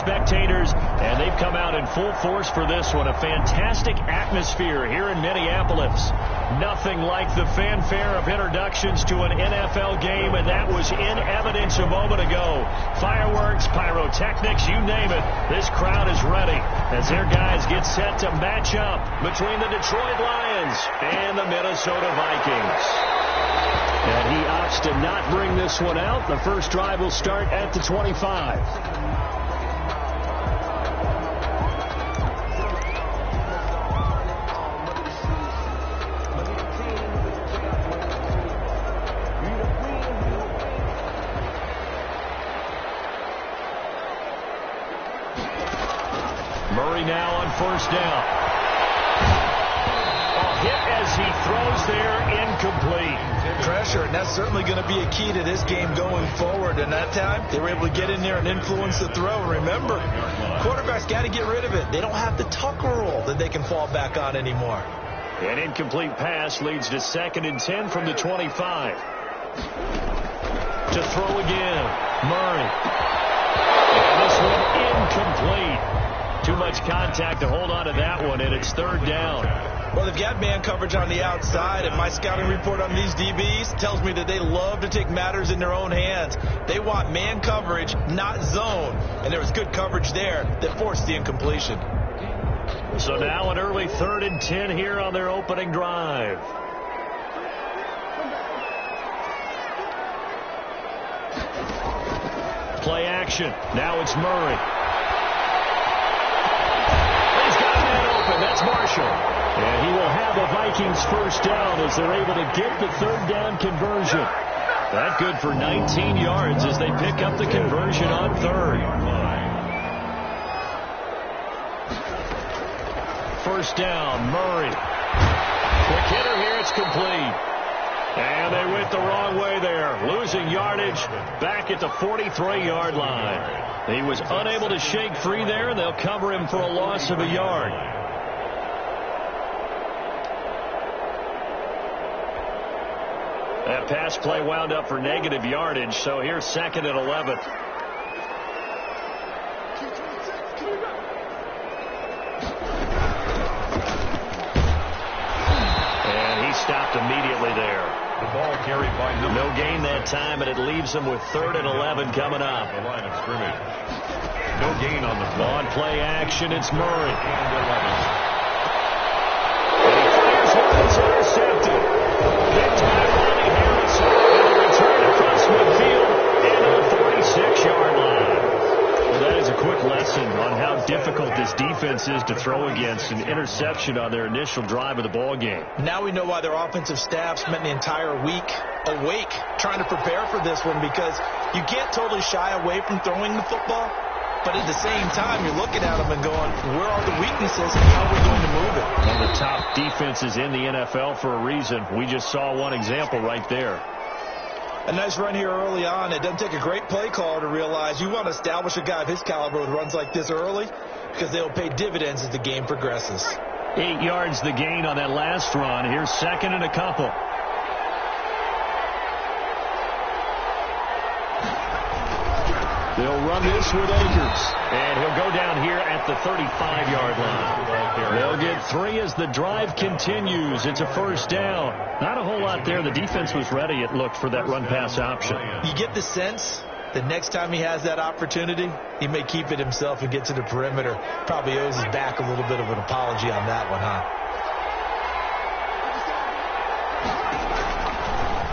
spectators, and they've come out in full force for this one. A fantastic atmosphere here in Minneapolis. Nothing like the fanfare of introductions to an NFL game, and that was in evidence a moment ago. Fireworks, pyrotechnics, you name it. This crowd is ready as their guys get set to match up between the Detroit Lions and the Minnesota Vikings. And he opts to not bring this one out. The first drive will start at the 25. Murray now on first down. A hit as he throws there, incomplete. Pressure, and that's certainly going to be a key to this game going forward. And that time, they were able to get in there and influence the throw. Remember, quarterbacks got to get rid of it. They don't have the Tucker rule that they can fall back on anymore. An incomplete pass leads to 2nd and 10 from the 25. To throw again, Murray. And this one incomplete. Too much contact to hold on to that one, and it's 3rd down. Well, they've got man coverage on the outside, and my scouting report on these DBs tells me that they love to take matters in their own hands. They want man coverage, not zone, and there was good coverage there that forced the incompletion. So now an early 3rd and 10 here on their opening drive. Play action. Now it's Murray. That's Marshall. And he will have a Vikings first down as they're able to get the 3rd down conversion. That good for 19 yards as they pick up the conversion on 3rd. First down, Murray. Quick hitter here, it's complete. And they went the wrong way there, losing yardage back at the 43-yard line. He was unable to shake free there, and they'll cover him for a loss of a yard. That pass play wound up for negative yardage, so here's 2nd and 11. And he stopped immediately there. The ball carried by no gain that time, and it leaves them with 3rd and 11 coming up. The line of scrimmage. No gain on the play. On play action, it's Murray. And 11. And he fires one, it's intercepted. Picked by Ronnie Harrison. And a return across midfield and on the 46-yard line. Well, that is a quick lesson on how difficult this defense is to throw against. An interception on their initial drive of the ball game. Now we know why their offensive staff spent the entire week awake trying to prepare for this one, because you can't totally shy away from throwing the football. But at the same time, you're looking at them and going, where are the weaknesses and how are we going to move it? One of the top defenses in the NFL for a reason. We just saw one example right there. A nice run here early on. It doesn't take a great play caller to realize you want to establish a guy of his caliber with runs like this early, because they'll pay dividends as the game progresses. 8 yards the gain on that last run. Here's 2nd and a couple. They'll run this with Akers. And he'll go down here at the 35-yard line. They'll get 3 as the drive continues. It's a first down. Not a whole lot there. The defense was ready, it looked, for that run-pass option. You get the sense that next time he has that opportunity, he may keep it himself and get to the perimeter. Probably owes his back a little bit of an apology on that one, huh?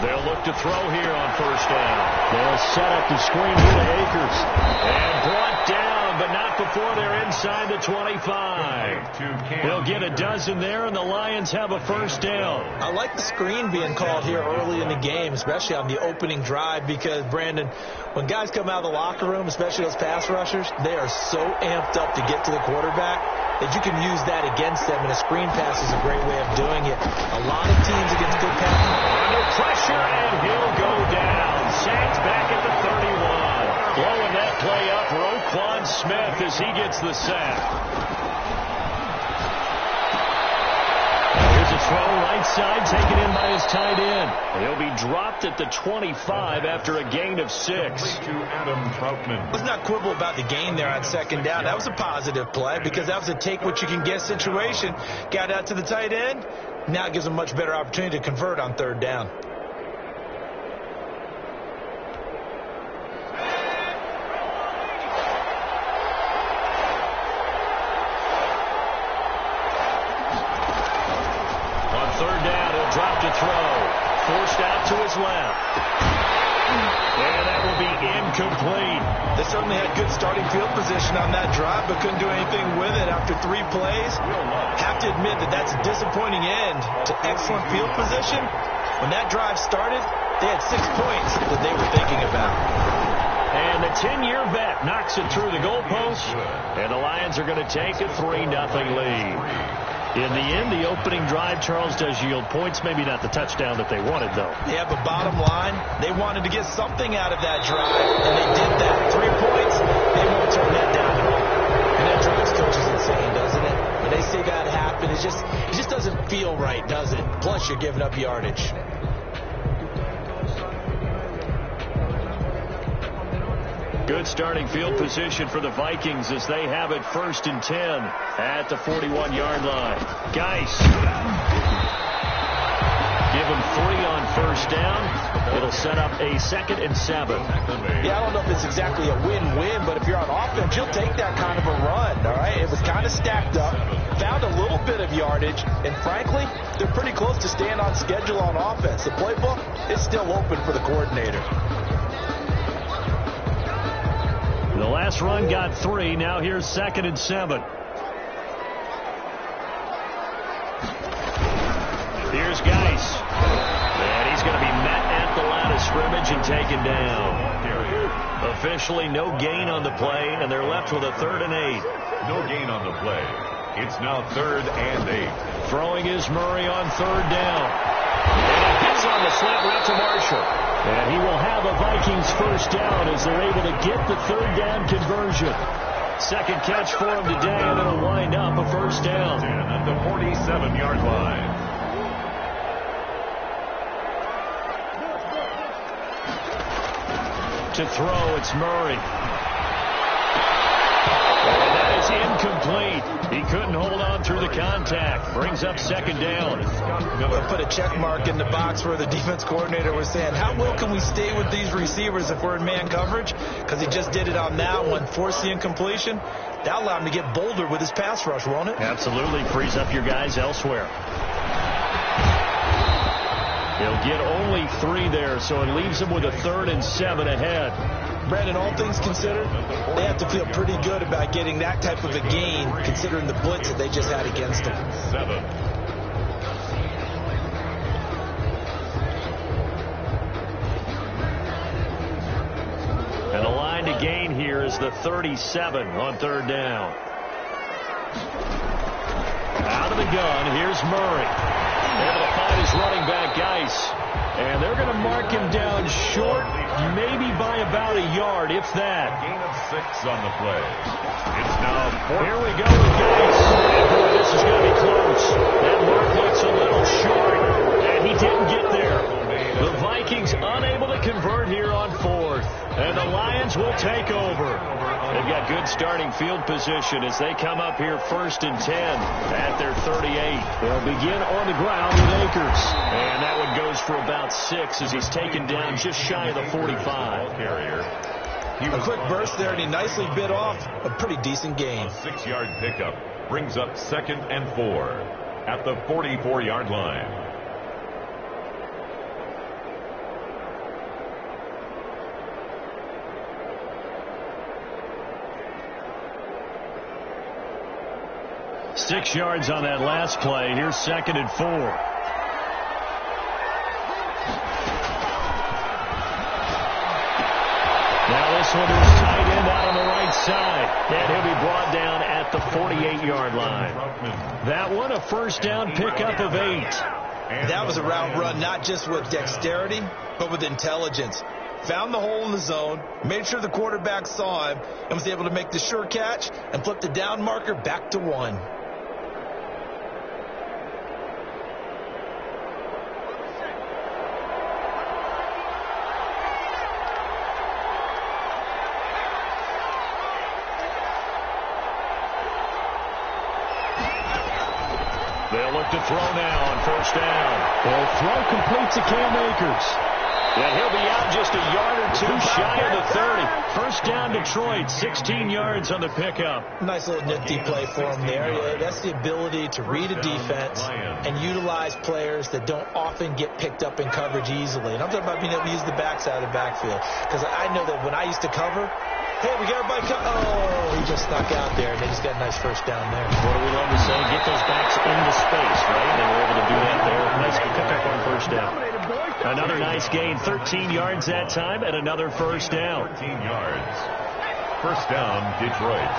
They'll look to throw here on first down. They'll set up the screen here to Akers. And brought down, but not before they're inside the 25. They'll get a dozen there, and the Lions have a first down. I like the screen being called here early in the game, especially on the opening drive, because, Brandon, when guys come out of the locker room, especially those pass rushers, they are so amped up to get to the quarterback that you can use that against them, and a screen pass is a great way of doing it. A lot of teams against good pass. Under pressure, and he'll go down. Sacked back at the 31. Blowing that play up, Roquan Smith, as he gets the sack. Here's a throw right side, taken in by his tight end. He'll be dropped at the 25 after a gain of 6. To Adam Troutman. Let's not quibble about the gain there on second down. That was a positive play because that was a take-what-you-can-get situation. Got out to the tight end. Now it gives him a much better opportunity to convert on third down. On third down, he'll drop to throw. Forced out to his left. And that will be incomplete. They certainly had good starting field position on that drive, but couldn't do anything with it after 3 plays. Have to admit that that's a disappointing end to excellent field position. When that drive started, they had 6 points that they were thinking about. And the 10-year vet knocks it through the goalpost, and the Lions are going to take a 3-0 lead. In the end, the opening drive, Charles, does yield points. Maybe not the touchdown that they wanted, though. Yeah, but bottom line, they wanted to get something out of that drive, and they did that. 3 points, they won't turn that down at all. And that drives coaches insane, doesn't it? When they see that happen, it just doesn't feel right, does it? Plus, you're giving up yardage. Good starting field position for the Vikings as they have it 1st and 10 at the 41-yard line. Geis. Give him 3 on 1st down. It'll set up a 2nd and 7. Yeah, I don't know if it's exactly a win-win, but if you're on offense, you'll take that kind of a run, all right? It was kind of stacked up, found a little bit of yardage, and frankly, they're pretty close to staying on schedule on offense. The playbook is still open for the coordinator. The last run got 3. Now here's 2nd and 7. Here's Geis. And he's going to be met at the line of scrimmage and taken down. Officially no gain on the play, and they're left with a 3rd and 8. No gain on the play. It's now 3rd and 8. Throwing is Murray on 3rd down. And he gets on the slant route to Marshall. And he will have a Vikings 1st down as they're able to get the 3rd down conversion. 2nd catch for him today, and it'll wind up a 1st down. At the 47-yard line. To throw, it's Murray. And that is incomplete. He couldn't hold on through the contact. Brings up 2nd down. We'll put a check mark in the box where the defense coordinator was saying, how well can we stay with these receivers if we're in man coverage? Because he just did it on that one, forced the incompletion. That'll allow him to get bolder with his pass rush, won't it? Absolutely. Frees up your guys elsewhere. He'll get only 3 there, so it leaves him with a 3rd and 7 ahead. Brandon, all things considered, they have to feel pretty good about getting that type of a gain, considering the blitz that they just had against them. 7. And the line to gain here is the 37 on 3rd down. Out of the gun, here's Murray. Able to find his running back, Geis. And they're going to mark him down short, maybe by about a yard, if that. Gain of 6 on the play. It's now 4. Here we go with Geis. And boy, this is going to be close. That mark looks a little short, and he didn't get there. The Vikings unable to convert here on 4th. And the Lions will take over. They've got good starting field position as they come up here 1st and 10 at their 38. They'll begin on the ground with Akers. And that one goes for about 6 as he's taken down just shy of the 45. A quick burst there, and he nicely bit off a pretty decent gain. 6-yard pickup brings up 2nd and 4 at the 44-yard line. Six yards on that last play. Here's 2nd and 4. Now this one is tight end out on the right side. And he'll be brought down at the 48-yard line. That one a 1st down pickup of 8. That was a route run not just with dexterity, but with intelligence. Found the hole in the zone, made sure the quarterback saw him, and was able to make the sure catch and flip the down marker back to 1. They'll look to throw now on first down. The throw completes to Cam Akers. Yeah, he'll be out just a yard or two shy of the 30. First down, Detroit, 16 yards on the pickup. Nice little nifty play for him there. Yeah, that's the ability to read a defense and utilize players that don't often get picked up in coverage easily. And I'm talking about being able to use the backside of the backfield. Because I know that when I used to cover, hey, we got everybody oh, he just snuck out there, and they just got a nice first down there. What do we love to say? Get those backs into space, right? They were able to do that there. Nice pickup on first down. Another nice gain, 13 yards that time, and another first down. 13 yards. First down, Detroit.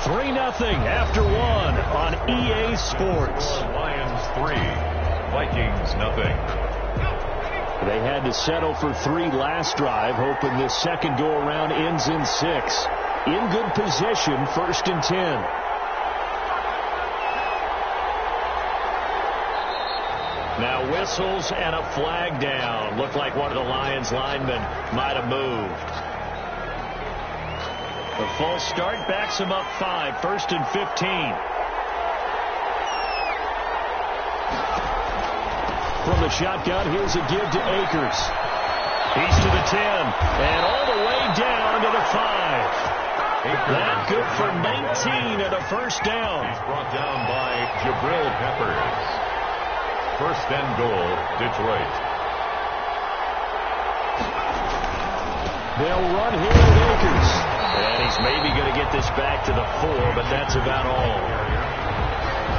Three 0 after one on EA Sports. Lions 3, Vikings 0. They had to settle for 3 last drive, hoping this second go-around ends in 6. In good position, 1st and 10. Now whistles and a flag down. Looked like one of the Lions linemen might have moved. The false start backs him up 5, 1st and 15. From the shotgun, here's a give to Akers. He's to the 10, and all the way down to the 5. That good for 19 and a first down. He's brought down by Jabril Peppers. First and goal, Detroit. They'll run here with Akers. And he's maybe going to get this back to the 4, but that's about all.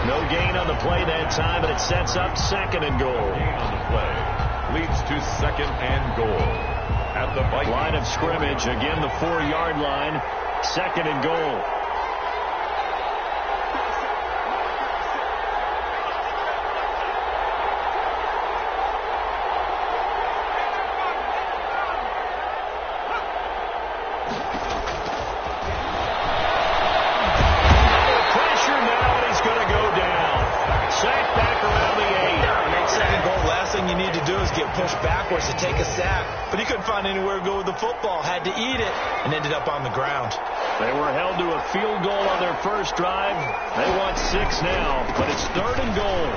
No gain on the play that time, and it sets up 2nd and goal. Gain on the play leads to 2nd and goal. At the Vikings line of scrimmage, again the 4-yard line, 2nd and goal. Pushed backwards to take a sack, but he couldn't find anywhere to go with the football. Had to eat it and ended up on the ground. They were held to a field goal on their first drive. They want 6 now, but it's 3rd and goal.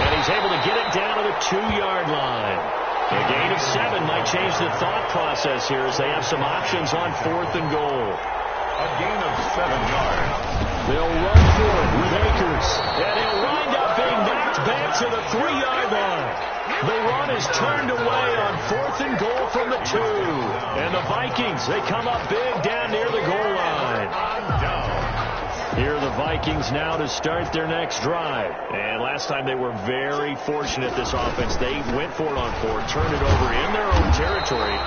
And he's able to get it down to the 2-yard line. A gain of 7 might change the thought process here as they have some options on 4th and goal. A gain of 7 yards. They'll run for it with Akers. And he'll wind up being knocked back to the 3-yard line. The run is turned away on 4th and goal from the 2. And the Vikings, they come up big down near the goal line. Here are the Vikings now to start their next drive. And last time they were very fortunate, this offense. They went for it on 4, turned it over in their own territory.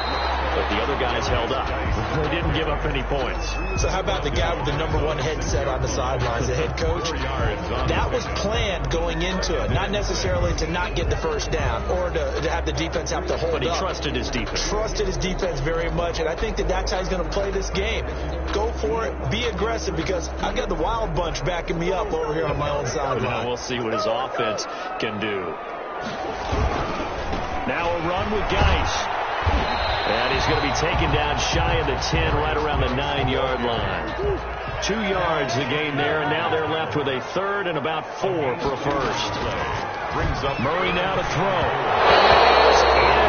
But the other guys held up. They didn't give up any points. So how about the guy with the #1 headset on the sidelines, the head coach? That was planned going into it. Not necessarily to not get the first down or to have the defense have to hold up. But he trusted his defense. Trusted his defense very much, and I think that's how he's going to play this game. Go for it. Be aggressive, because I've got the Wild Bunch backing me up over here on my own sideline. We'll see what his offense can do. Now a run with Geis. And he's going to be taken down shy of the 10, right around the 9-yard line. 2 yards the gain there, and now they're left with a 3rd and about 4 for a first. Brings up Murray now to throw.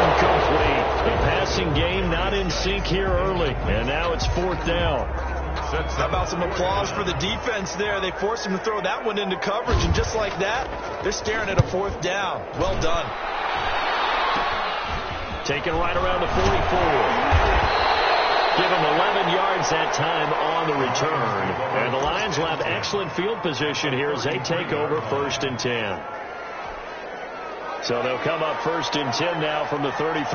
Incomplete. The passing game not in sync here early, and now it's 4th down. How about some applause for the defense there? They forced him to throw that one into coverage, and just like that, they're staring at a 4th down. Well done. Taken right around the 44. Give him 11 yards that time on the return. And the Lions will have excellent field position here as they take over 1st and 10. So they'll come up 1st and 10 now from the 33.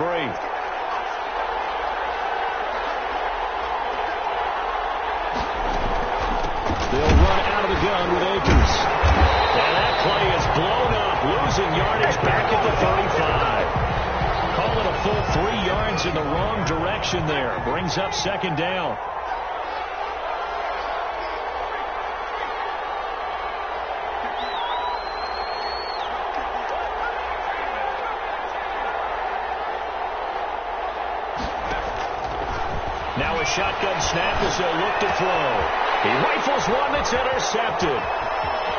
They'll run out of the gun with Akers. And that play is blown up, losing yardage back at the 35. Call it a full 3 yards in the wrong direction there. Brings up 2nd down. Now a shotgun snap as they'll look to throw. He rifles one that's intercepted.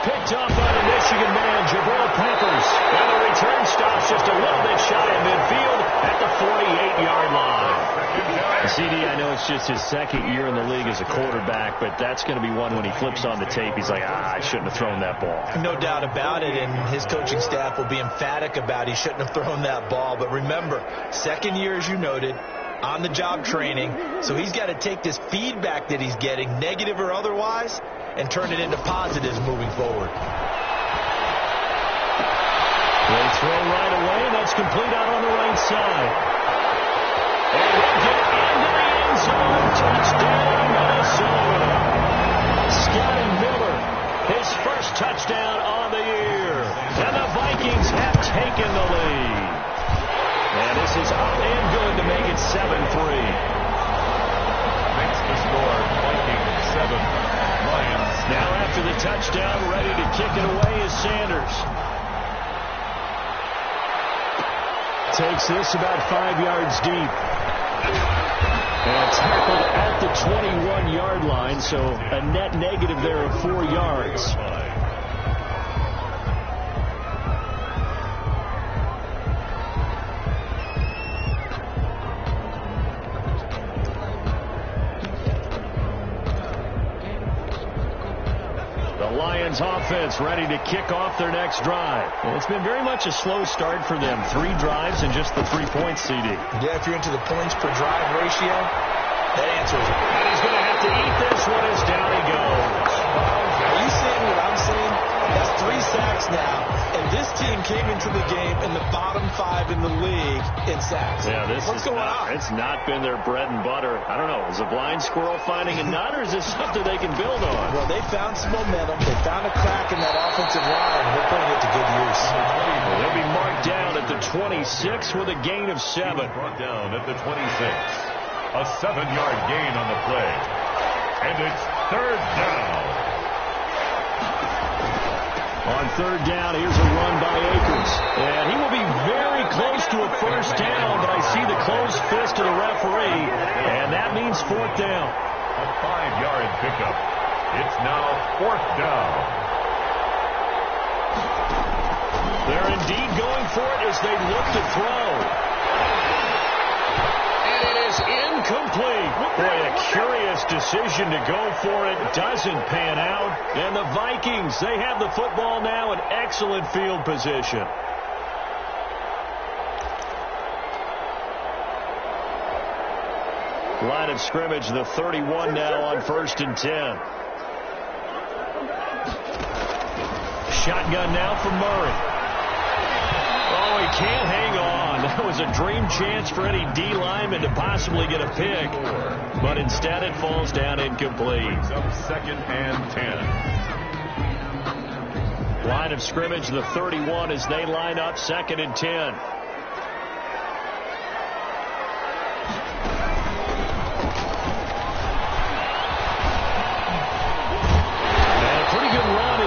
Picked up by the Michigan man, Jabril Peppers. And the return stops just a little bit shy of midfield at the 48-yard line. CD, I know it's just his second year in the league as a quarterback, but that's going to be one when he flips on the tape. He's like, I shouldn't have thrown that ball. No doubt about it, and his coaching staff will be emphatic about he shouldn't have thrown that ball. But remember, second year, as you noted, on-the-job training, so he's got to take this feedback that he's getting, negative or otherwise, and turn it into positives moving forward. They throw right away, and that's complete out on the right side. And they'll get into the end zone. Touchdown, Minnesota. Scotty Miller, his first touchdown on the year. And the Vikings have taken the lead. And this is up and good to make it 7-3. Makes the score Vikings 7, Lions. Now after the touchdown, ready to kick it away is Sanders. Takes this about 5 yards deep. And tackled at the 21-yard line, so a net negative there of 4 yards. Offense ready to kick off their next drive. Well, it's been very much a slow start for them. 3 drives and just the 3 points, CD. Yeah, if you're into the points per drive ratio, that answers it. And he's going to have to eat this one as down he goes. Are you seeing what I'm seeing? That's 3 sacks now, and this team came into the game in the bottom 5 in the league in sacks. Yeah, What's going on? It's not been their bread and butter. I don't know. Is a blind squirrel finding a nut, or is this something they can build on? Well, they found some momentum. They found a crack in that offensive line, and they're putting it to good use. Well, they'll be marked down at the 26 with a gain of 7. Brought down at the 26. A 7-yard gain on the play. And it's 3rd down. On 3rd down, here's a run by Akers. And he will be very close to a first down, but I see the closed fist of the referee, and that means 4th down. A 5-yard pickup. It's now 4th down. They're indeed going for it as they look to throw. And it is incomplete. Boy, a curious decision to go for it. Doesn't pan out. And the Vikings, they have the football now in excellent field position. Line of scrimmage, the 31 now on 1st and 10. Shotgun now for Murray. Oh, he can't hang on. That was a dream chance for any D lineman to possibly get a pick. But instead it falls down incomplete. Up 2nd and 10. Line of scrimmage, the 31 as they line up 2nd and 10.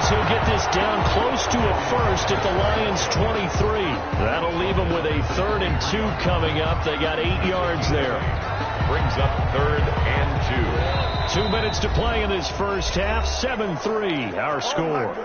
He'll get this down close to a first at the Lions' 23. That'll leave them with a 3rd and 2 coming up. They got 8 yards there. Brings up 3rd and 2. 2 minutes to play in this first half. 7-3 our score.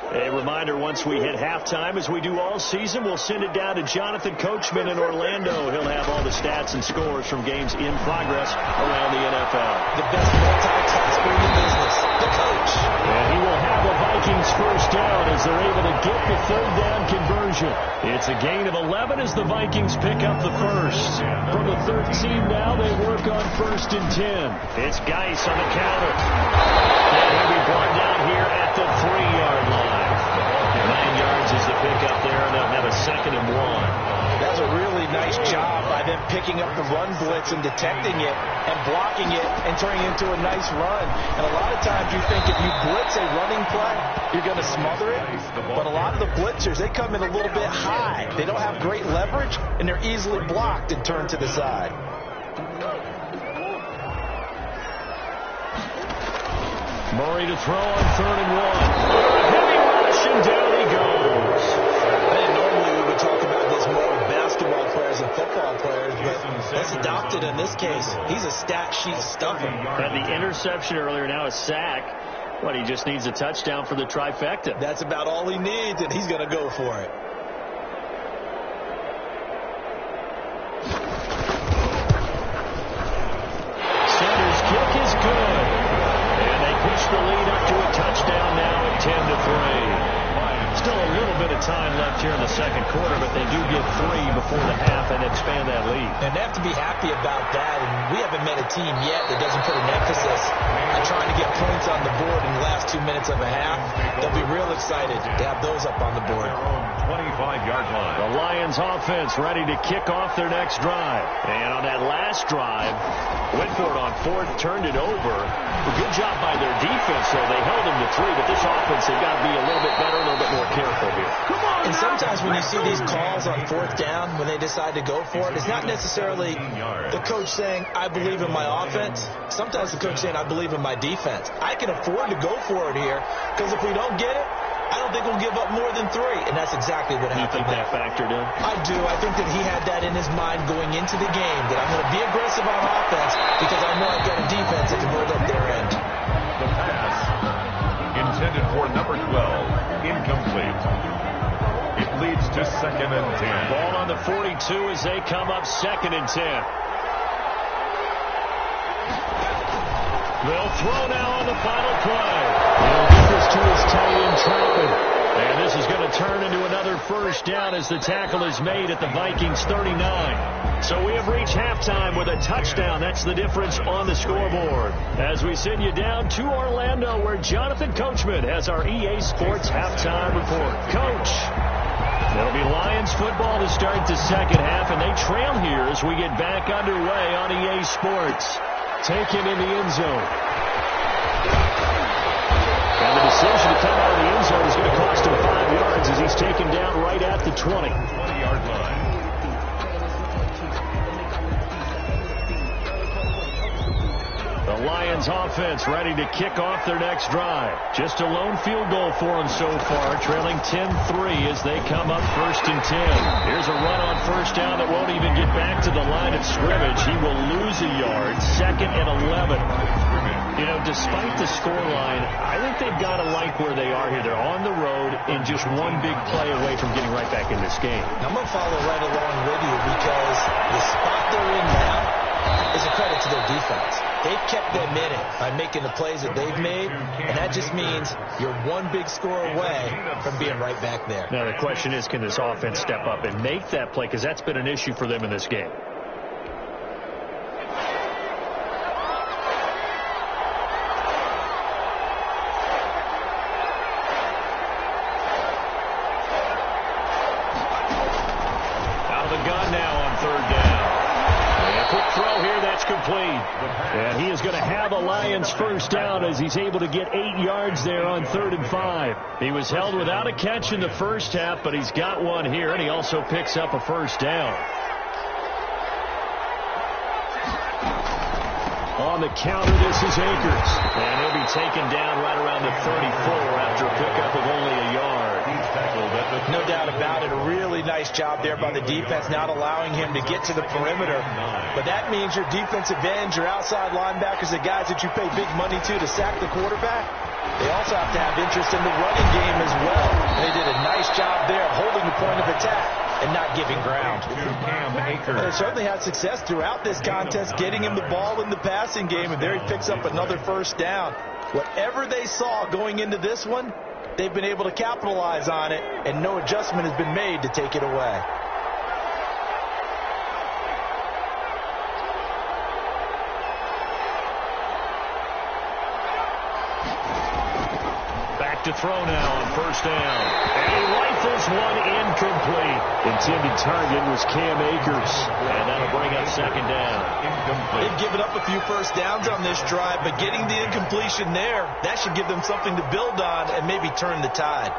A reminder, once we hit halftime, as we do all season, we'll send it down to Jonathan Coachman in Orlando. He'll have all the stats and scores from games in progress around the NFL. The best multitasker in the business, the coach. And he will have the Vikings first down as they're able to get the 3rd down conversion. It's a gain of 11 as the Vikings pick up the first. From the 13 now, they work on 1st and 10. It's Geis on the counter. And he'll be brought down here at the 3-yard line. 9 yards is the pickup there, and they'll have a 2nd and 1. That's a really nice job by them picking up the run blitz and detecting it and blocking it and turning it into a nice run. And a lot of times you think if you blitz a running play, you're going to smother it. But a lot of the blitzers, they come in a little bit high. They don't have great leverage, and they're easily blocked and turned to the side. Murray to throw on 3rd and 1. Heavy rush, and down he goes. Normally we would talk about this more with basketball players and football players, but let's That's adopted in this case. He's a stat sheet stuffer. Had the interception earlier, now a sack. But he just needs a touchdown for the trifecta. That's about all he needs, and he's going to go for it. Center's kick is good. And they push the lead up to a touchdown now at 10-3. Still a little bit of time left here in the second quarter, but they do get 3 before the half and expand that lead. And they have to be happy about that. And we haven't met a team yet that doesn't put an emphasis on trying to get points on the board in the last 2 minutes of a half. They'll be real excited to have those up on the board. 25-yard line. The Lions offense ready to kick off their next drive. And on that last drive, went for it on fourth, turned it over. A good job by their defense, though. They held them to 3, but this offense, they've got to be a little bit better, a little bit more careful here. And sometimes when you see these calls on fourth down, when they decide to go for it, it's not necessarily the coach saying, I believe in my offense. Sometimes the coach saying, I believe in my defense. I can afford to go for it here, because if we don't get it, I don't think we'll give up more than 3. And that's exactly what happened. You think that factored in? I do. I think that he had that in his mind going into the game, that I'm going to be aggressive on offense because I know I've got a defense that can hold up their end. The pass intended for number 12, incomplete. It leads to 2nd and 10. Ball on the 42 as they come up 2nd and 10. They'll throw now on the final play. He'll get this to his tight end, Trappin. And this is going to turn into another first down as the tackle is made at the Vikings 39. So we have reached halftime with a touchdown. That's the difference on the scoreboard. As we send you down to Orlando, where Jonathan Coachman has our EA Sports halftime report. Coach, it'll be Lions football to start the second half, and they trail here as we get back underway on EA Sports. Taken in the end zone. And the decision to come out of the end zone is going to cost him 5 yards as he's taken down right at the 20. 20-yard line. The Lions offense ready to kick off their next drive. Just a lone field goal for them so far, trailing 10-3 as they come up 1st and 10. Here's a run on first down that won't even get back to the line of scrimmage. He will lose a yard, 2nd and 11. You know, despite the scoreline, I think they've got to like where they are here. They're on the road and just one big play away from getting right back in this game. I'm going to follow right along with you because the spot they're in now is a credit to their defense. They've kept them in it by making the plays that they've made, and that just means you're one big score away from being right back there. Now, the question is, can this offense step up and make that play? Because that's been an issue for them in this game. Out of the gun now on 3rd down. Quick throw here, that's complete. And he is going to have a Lions first down as he's able to get 8 yards there on 3rd and 5. He was held without a catch in the first half, but he's got one here, and he also picks up a first down. On the counter, this is Akers. And he'll be taken down right around the 34 after a pickup of only a yard. No doubt about it. A really nice job there by the defense, not allowing him to get to the perimeter. But that means your defensive ends, your outside linebackers, the guys that you pay big money to sack the quarterback, they also have to have interest in the running game as well. They did a nice job there holding the point of attack and not giving ground. They certainly had success throughout this contest, getting him the ball in the passing game, and there he picks up another first down. Whatever they saw going into this one, they've been able to capitalize on it, and no adjustment has been made to take it away. Back to throw now on first down. And he rifles one incomplete. Intended target was Cam Akers. And that'll bring up 2nd down. They've given up a few first downs on this drive, but getting the incompletion there, that should give them something to build on and maybe turn the tide.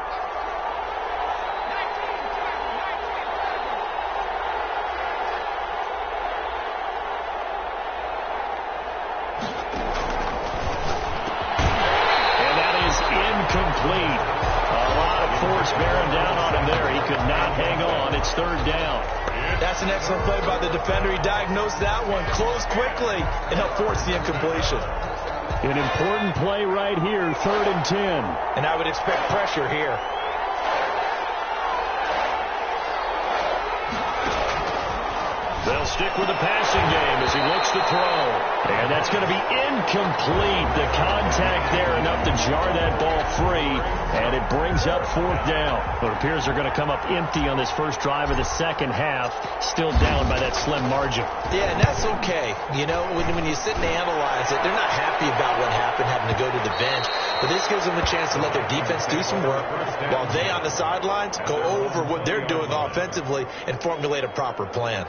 And that is incomplete. A lot of force bearing down on him there. He could not hang on. It's 3rd down. That's an excellent play by the defender. He diagnosed that one, closed quickly, and helped force the incompletion. An important play right here, 3rd and 10. And I would expect pressure here. They'll stick with the passing game as he looks to throw. And that's going to be incomplete. The contact there enough to jar that ball free. And it brings up 4th down. It appears they're going to come up empty on this first drive of the second half. Still down by that slim margin. Yeah, and that's okay. You know, when you sit and analyze it, they're not happy about what happened, having to go to the bench. But this gives them a chance to let their defense do some work while they on the sidelines go over what they're doing offensively and formulate a proper plan.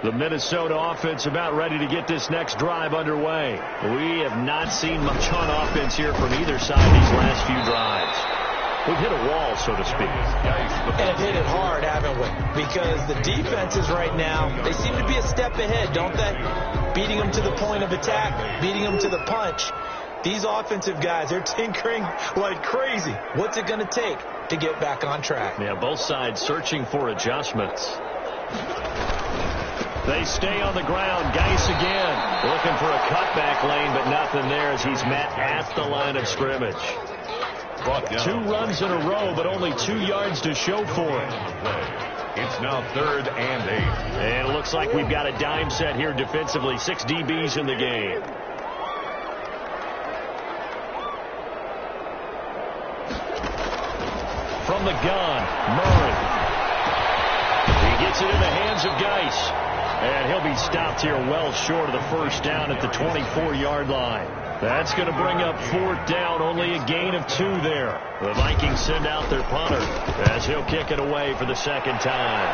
The Minnesota offense about ready to get this next drive underway. We have not seen much on offense here from either side these last few drives. We've hit a wall, so to speak. And hit it hard, haven't we? Because the defenses right now, they seem to be a step ahead, don't they? Beating them to the point of attack, beating them to the punch. These offensive guys, they're tinkering like crazy. What's it going to take to get back on track? Yeah, both sides searching for adjustments. They stay on the ground. Geis again. Looking for a cutback lane, but nothing there as he's met at the line of scrimmage. 2 runs in a row, but only 2 yards to show for it. It's now 3rd and 8. And it looks like we've got a dime set here defensively. 6 DBs in the game. From the gun, Murray. He gets it in the hands of Geis. And he'll be stopped here well short of the first down at the 24-yard line. That's going to bring up 4th down, only a gain of 2 there. The Vikings send out their punter as he'll kick it away for the second time.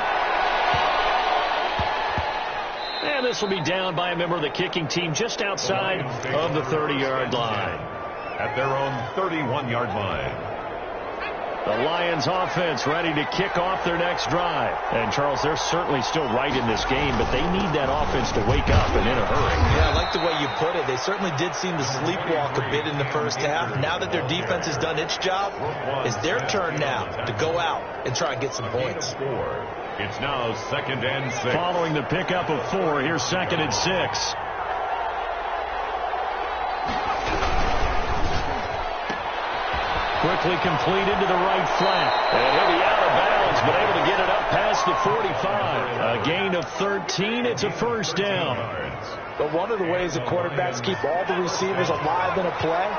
And this will be down by a member of the kicking team just outside of the 30-yard line. At their own 31-yard line. The Lions offense ready to kick off their next drive. And, Charles, they're certainly still right in this game, but they need that offense to wake up and in a hurry. Yeah, I like the way you put it. They certainly did seem to sleepwalk a bit in the first half. Now that their defense has done its job, it's their turn now to go out and try and get some points. It's now 2nd and 6. Following the pickup of 4, here's 2nd and 6. Quickly complete into the right flat. And he'll be out of bounds, but able to get it up past the 45. A gain of 13. It's a first down. But one of the ways the quarterbacks keep all the receivers alive in a play,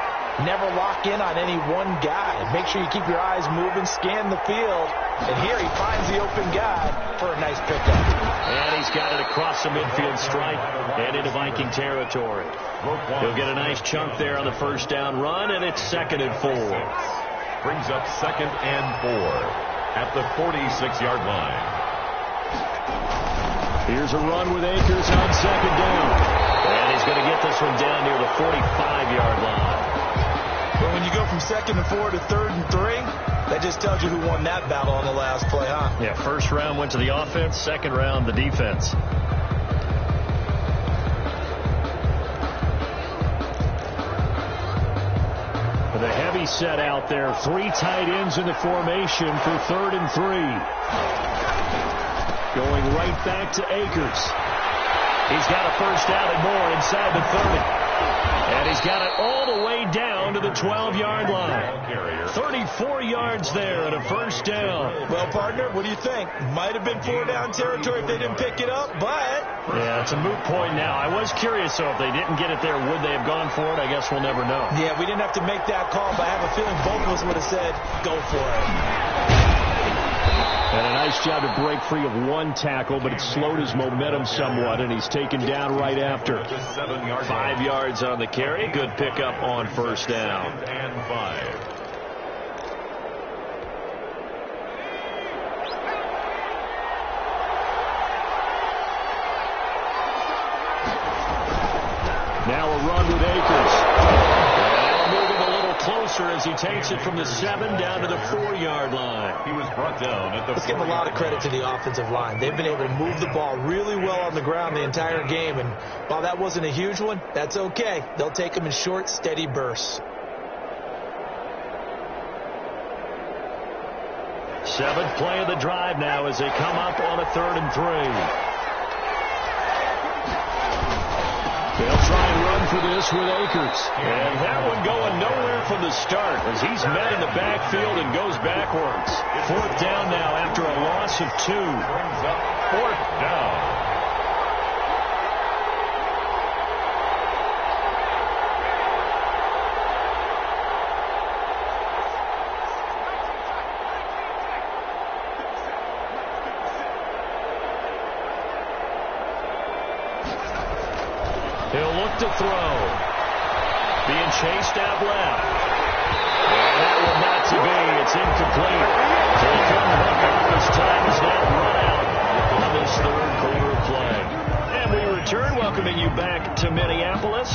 never lock in on any one guy. Make sure you keep your eyes moving, scan the field. And here he finds the open guy for a nice pickup. And he's got it across the midfield stripe and into Viking territory. He'll get a nice chunk there on the first down run, and it's 2nd and 4. Brings up 2nd and 4 at the 46-yard line. Here's a run with Akers on 2nd down. And he's going to get this one down near the 45-yard line. But when you go from 2nd and 4 to 3rd and 3, that just tells you who won that battle on the last play, huh? Yeah, first round went to the offense, second round the defense. The heavy set out there. 3 tight ends in the formation for 3rd and 3. Going right back to Akers. He's got a first down and more inside the 30. And he's got it all the way down to the 12-yard line. 34 yards there and a first down. Well, partner, what do you think? Might have been 4-down territory if they didn't pick it up, but... Yeah, it's a moot point now. I was curious, so if they didn't get it there, would they have gone for it? I guess we'll never know. Yeah, we didn't have to make that call, but I have a feeling both of us would have said, go for it. And a nice job to break free of 1 tackle, but it slowed his momentum somewhat, and he's taken down right after. 5 yards on the carry. Good pickup on first down. And 5. Now a run with Akers. And they'll move him a little closer as as he takes it from the 7 down to the 4-yard line. He was brought down at the Let's give him a lot of credit to the offensive line. They've been able to move the ball really well on the ground the entire game, and while that wasn't a huge one, that's okay. They'll take them in short, steady bursts. 7th play of the drive now as they come up on a 3rd and 3. They'll try and run for this with Akers. And that one going nowhere from the start as he's met in the backfield and goes backwards. 4th down now after a loss of 2. Brings up 4th down. He'll look to throw. Being chased out left. And that one not to be. It's incomplete. So he couldn't hook up. His time is now run out on this 3rd quarter play. And we return, welcoming you back to Minneapolis.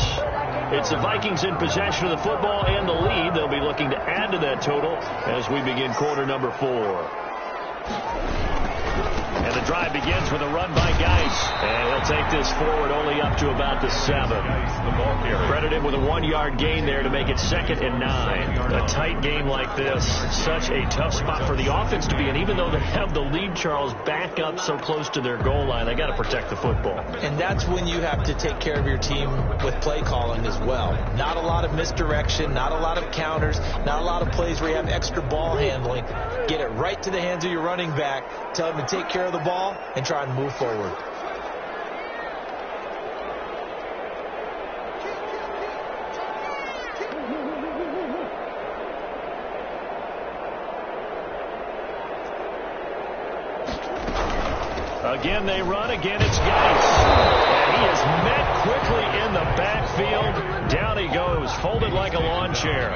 It's the Vikings in possession of the football and the lead. They'll be looking to add to that total as we begin quarter number 4. And the drive begins with a run by Geis. And he'll take this forward only up to about the 7. Credit him with a 1-yard gain there to make it 2nd and 9. A tight game like this, such a tough spot for the offense to be in. Even though they have the lead, Charles, back up so close to their goal line, they got to protect the football. And that's when you have to take care of your team with play calling as well. Not a lot of misdirection, not a lot of counters, not a lot of plays where you have extra ball handling. Get it right to the hands of your running back. Tell him to take care of the ball and try and move forward. Again they run, again it's Geis. And he is met quickly in the backfield. Down he goes, folded like a lawn chair.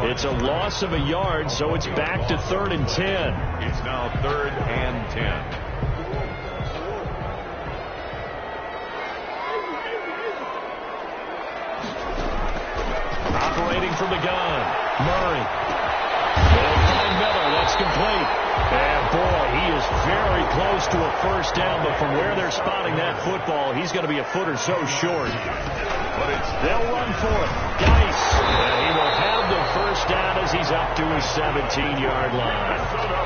It's a loss of a yard, so it's back to 3rd and 10. It's now 3rd and 10. Operating from the gun, Murray. They'll find Miller, that's complete. And boy, he is very close to a 1st down, but from where they're spotting that football, he's going to be a foot or so short. But they'll run for it. Geis, and he will have the 1st down as he's up to his 17-yard line.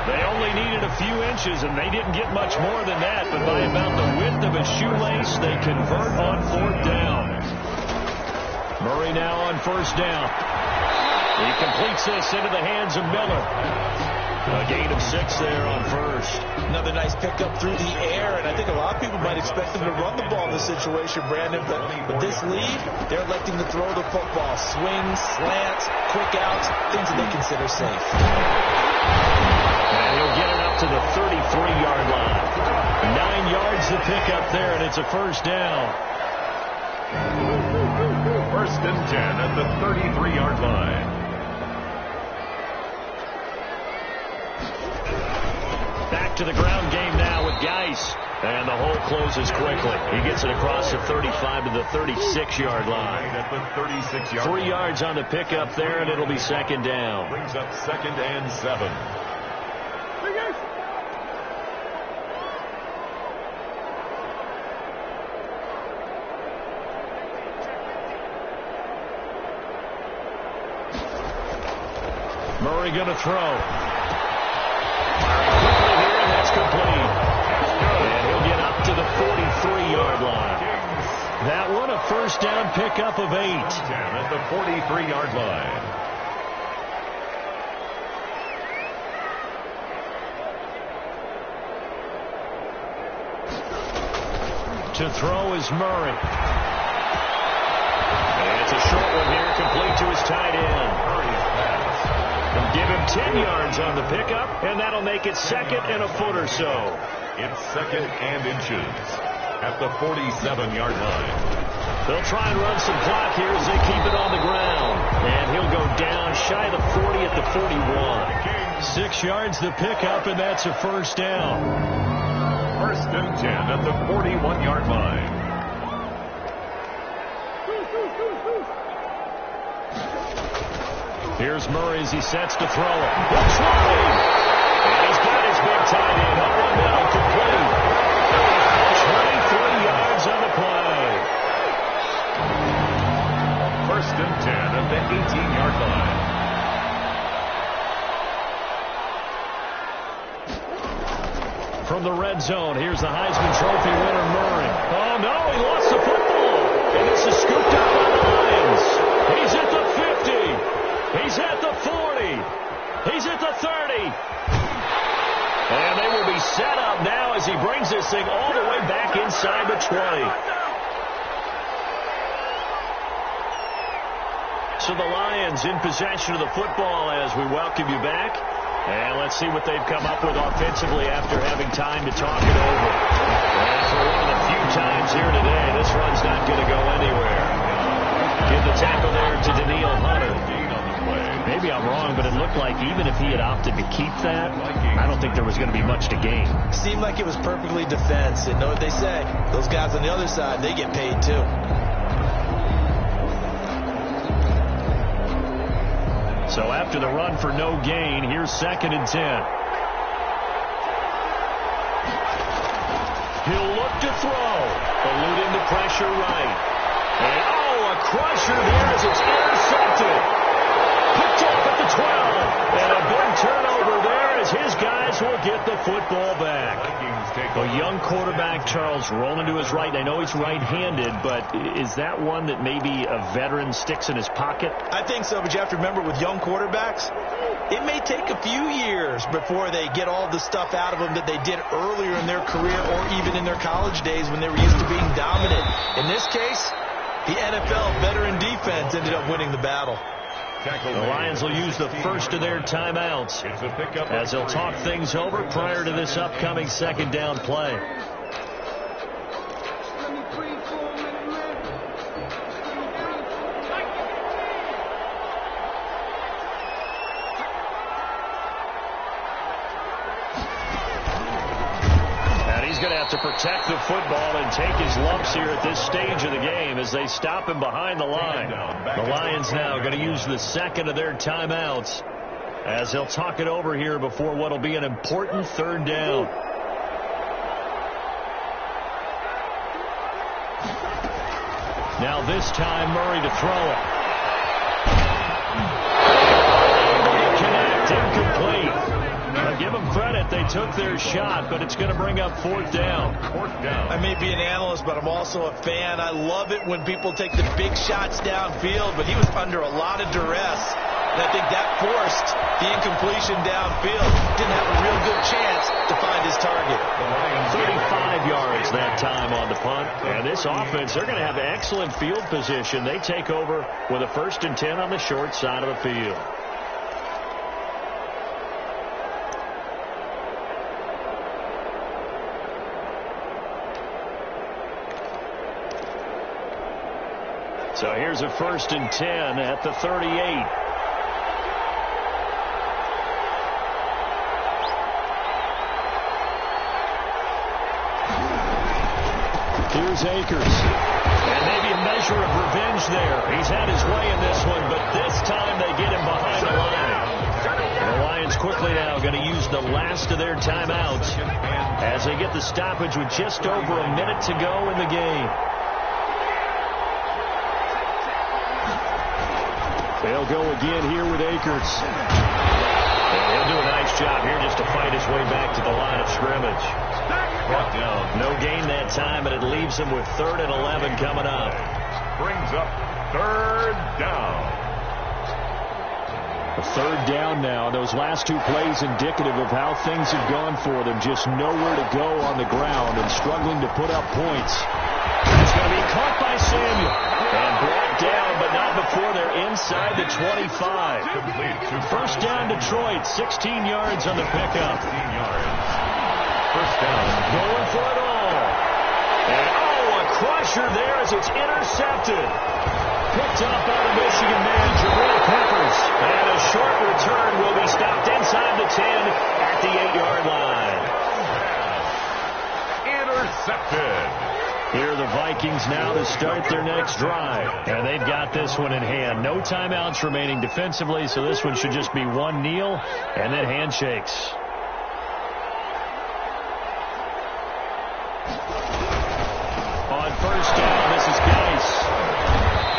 They only needed a few inches, and they didn't get much more than that, but by about the width of a shoelace, they convert on 4th down. Murray now on 1st down. He completes this into the hands of Miller. A gain of 6 there on 1st. Another nice pickup through the air, and I think a lot of people might expect them to run the ball in this situation, Brandon, but with this lead, they're electing to throw the football. Swings, slants, quick outs, things that they consider safe. And he'll get it up to the 33-yard line. 9 yards to pick up there, and it's a 1st down. 1st and 10 at the 33-yard line. Back to the ground game now with Geis. And the hole closes quickly. He gets it across the 35 to the 36-yard line. At the 36-yard 3 yards on the pickup there, and it'll be 2nd down. Brings up 2nd and 7. Murray going to throw. Quickly here, and that's complete. And he'll get up to the 43-yard line. That one, a 1st down pickup of 8. At the 43-yard line. To throw is Murray. And it's a short one here, complete to his tight end. Murray's pass. They'll give him 10 yards on the pickup, and that'll make it 2nd and a foot or so. It's 2nd and inches at the 47-yard line. They'll try and run some clock here as they keep it on the ground. And he'll go down shy of the 40 at the 41. 6 yards the pickup, and that's a 1st down. 1st and 10 at the 41-yard line. Here's Murray as he sets to throw it. Looks wide. And he's got his big tight end over the middle, complete. 23 yards on the play. First and 10 at the 18-yard line. From the red zone, here's the Heisman Trophy winner, Murray. Oh, no, he lost the football. And this is scooped up by the Lions. He's at the 50. He's at the 40. He's at the 30. And they will be set up now as he brings this thing all the way back inside the 20. So the Lions in possession of the football as we welcome you back. And let's see what they've come up with offensively after having time to talk it over. And for one of the few times here today, this run's not going to go anywhere. Give the tackle there to Daniil Hunter. Maybe I'm wrong, but it looked like even if he had opted to keep that, I don't think there was going to be much to gain. Seemed like it was perfectly defense. And know what they say? Those guys on the other side, they get paid too. So after the run for no gain, here's 2nd and 10. He'll look to throw. Eluding the pressure right. And, a crusher there as it's intercepted. Picked up at the 12. And a big turnover there as his guys will get the football back. A young quarterback, Charles, rolling to his right. I know he's right-handed, but is that one that maybe a veteran sticks in his pocket? I think so, but you have to remember with young quarterbacks, it may take a few years before they get all the stuff out of them that they did earlier in their career or even in their college days when they were used to being dominant. In this case, the NFL veteran defense ended up winning the battle. The Lions will use the first of their timeouts as they'll talk things over prior to this upcoming 2nd down play. To protect the football and take his lumps here at this stage of the game as they stop him behind the line. The Lions now going to use the 2nd of their timeouts as they'll talk it over here before what will be an important 3rd down. Now this time Murray to throw it. Connect, incomplete. Give them credit. They took their shot, but it's going to bring up 4th down. I may be an analyst, but I'm also a fan. I love it when people take the big shots downfield, but he was under a lot of duress. And I think that forced the incompletion downfield. Didn't have a real good chance to find his target. 35 yards that time on the punt. And this offense, they're going to have excellent field position. They take over with a 1st and 10 on the short side of the field. So here's a 1st and 10 at the 38. Here's Akers. And maybe a measure of revenge there. He's had his way in this one, but this time they get him behind the line. And the Lions quickly now going to use the last of their timeouts as they get the stoppage with just over a minute to go in the game. They'll go again here with Akers. And he'll do a nice job here just to fight his way back to the line of scrimmage. No gain that time, and it leaves him with 3rd and 11 coming up. Brings up 3rd down. A 3rd down now. Those last 2 plays indicative of how things have gone for them. Just nowhere to go on the ground and struggling to put up points. It's going to be caught by Samuel. And brought down, but not before they're inside the 25. 1st down Detroit, 16 yards on the pickup. 16 yards. 1st down. Going for it all. And a crusher there as it's intercepted. Picked up by the Michigan man, Jabril Peppers. And a short return will be stopped inside the 10 at the 8-yard line. Intercepted. Here are the Vikings. Vikings now to start their next drive. And they've got this one in hand. No timeouts remaining defensively, so this one should just be one kneel and then handshakes. On first down, this is Geis.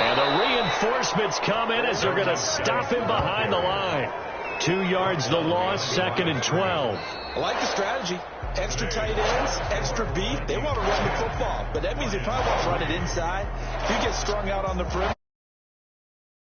And the reinforcements come in as they're going to stop him behind the line. 2 yards the loss, 2nd and 12. I like the strategy. Extra tight ends, extra beef. They want to run the football, but that means they probably want to run it inside. If you get strung out on the perimeter,